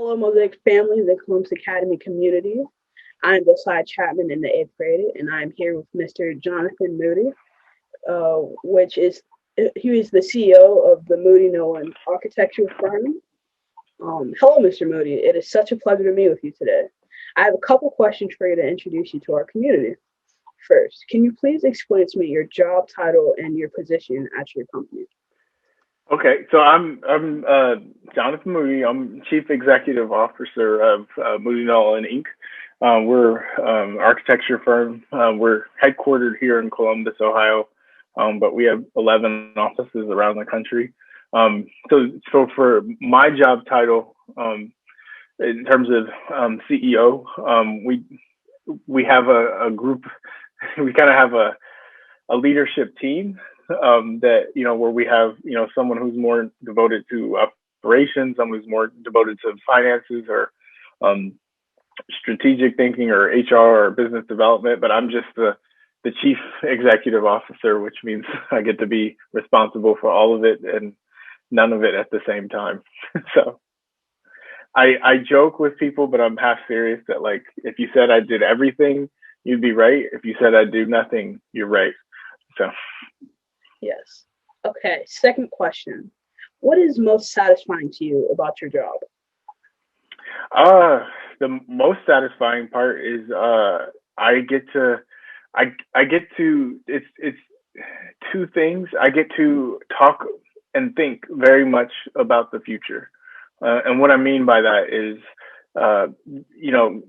Hello, MOSAIC family, the Columbus Academy community. I'm Josiah Chattman in the eighth grade, and I'm here with Mr. Jonathan Moody, which is he is the CEO of the Moody-Nolan architectural firm. Hello, Mr. Moody. It is such a pleasure to meet with you today. I have a couple questions for you to introduce you to our community. First, can you please explain to me your job title and your position at your company? Okay, so I'm Jonathan Moody. I'm Chief Executive Officer of Moody-Nolan Inc. We're architecture firm. We're headquartered here in Columbus, Ohio, but we have 11 offices around the country. So for my job title, in terms of CEO, we have a group. We kind of have a leadership team that, where we have, someone who's more devoted to operations, someone who's more devoted to finances or strategic thinking or HR or business development. But I'm just the chief executive officer, which means I get to be responsible for all of it and none of it at the same time. So I joke with people, but I'm half serious that, like, if you said I did everything, you'd be right. If you said I do nothing, you're right. So. Yes. Okay. Second question. What is most satisfying to you about your job? The most satisfying part is I get to it's two things. I get to talk and think very much about the future. And what I mean by that is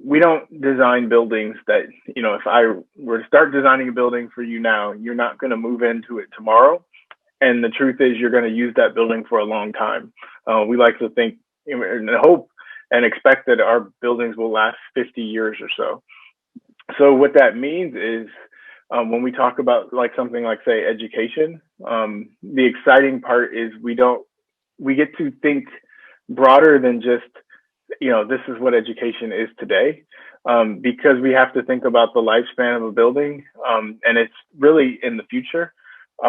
we don't design buildings that, if I were to start designing a building for you now, you're not going to move into it tomorrow. And the truth is you're going to use that building for a long time. We like to think and hope and expect that our buildings will last 50 years or so. So what that means is when we talk about like something like, say, education, the exciting part is we get to think broader than just, this is what education is today, because we have to think about the lifespan of a building, and it's really in the future.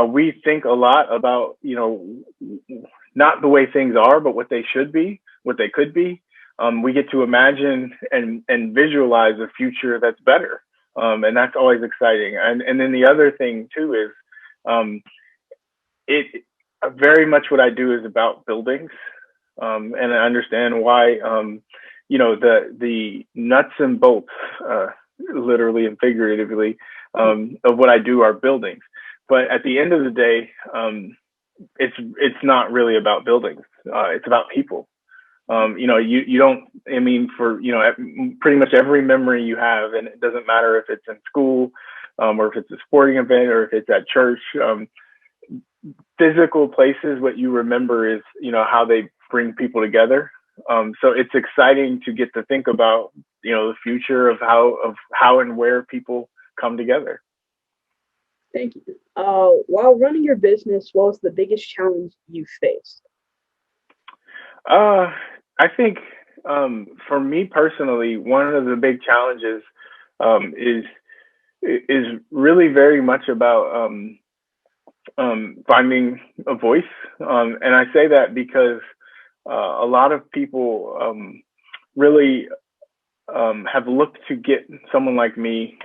We think a lot about, not the way things are, but what they should be, what they could be. We get to imagine and visualize a future that's better, and that's always exciting. And then the other thing too is, it very much what I do is about buildings. And I understand why, the nuts and bolts, literally and figuratively, of what I do are buildings. But at the end of the day, it's not really about buildings. It's about people. You don't, for, pretty much every memory you have, and it doesn't matter if it's in school, or if it's a sporting event or if it's at church, physical places, what you remember is, how they bring people together. So it's exciting to get to think about, the future of how and where people come together. Thank you. While running your business, what was the biggest challenge you faced? I think for me personally, one of the big challenges is really very much about finding a voice, and I say that because a lot of people really have looked to get someone like me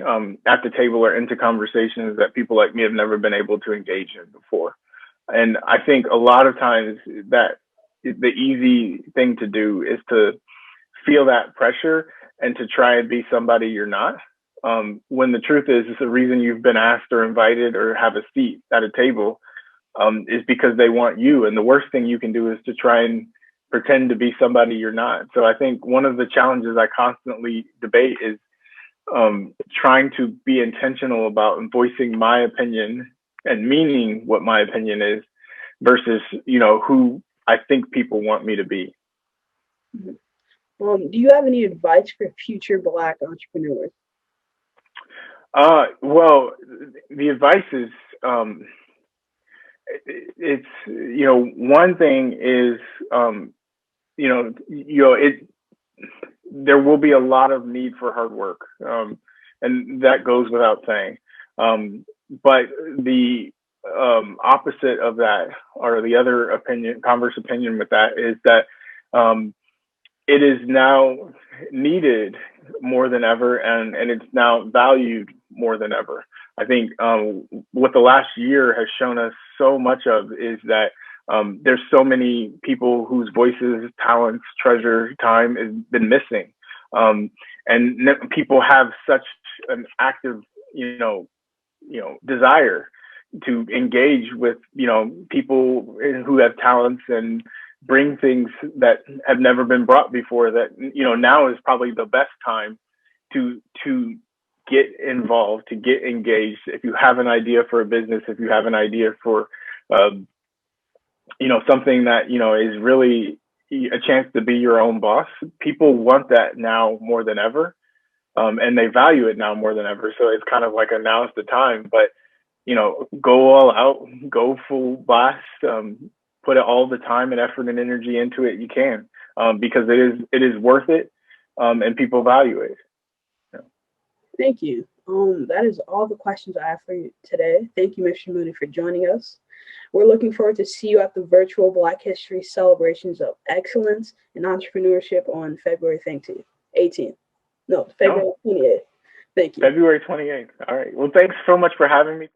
at the table or into conversations that people like me have never been able to engage in before. And I think a lot of times that the easy thing to do is to feel that pressure and to try and be somebody you're not. When the truth is the reason you've been asked or invited or have a seat at a table is because they want you. And the worst thing you can do is to try and pretend to be somebody you're not. So I think one of the challenges I constantly debate is trying to be intentional about voicing my opinion and meaning what my opinion is versus, who I think people want me to be. Do you have any advice for future Black entrepreneurs? Well, the advice is, it's, one thing is, there will be a lot of need for hard work. And that goes without saying. But the opposite of that, or the other opinion, converse opinion with that, is that it is now needed more than ever, and it's now valued more than ever. I think what the last year has shown us so much of is that there's so many people whose voices, talents, treasure, time has been missing, and people have such an active, desire to engage with, people who have talents and bring things that have never been brought before, that, now is probably the best time to get involved, to get engaged. If you have an idea for a business, if you have an idea for, something that, is really a chance to be your own boss, people want that now more than ever. And they value it now more than ever. So it's kind of like now's the time, but, go all out, go full blast, put all the time and effort and energy into it you can, because it is worth it, and people value it. Thank you. That is all the questions I have for you today. Thank you, Mr. Moody, for joining us. We're looking forward to see you at the virtual Black History Celebrations of Excellence in Entrepreneurship on February 18th. No, February 28th. Thank you. February 28th. All right. Well, thanks so much for having me.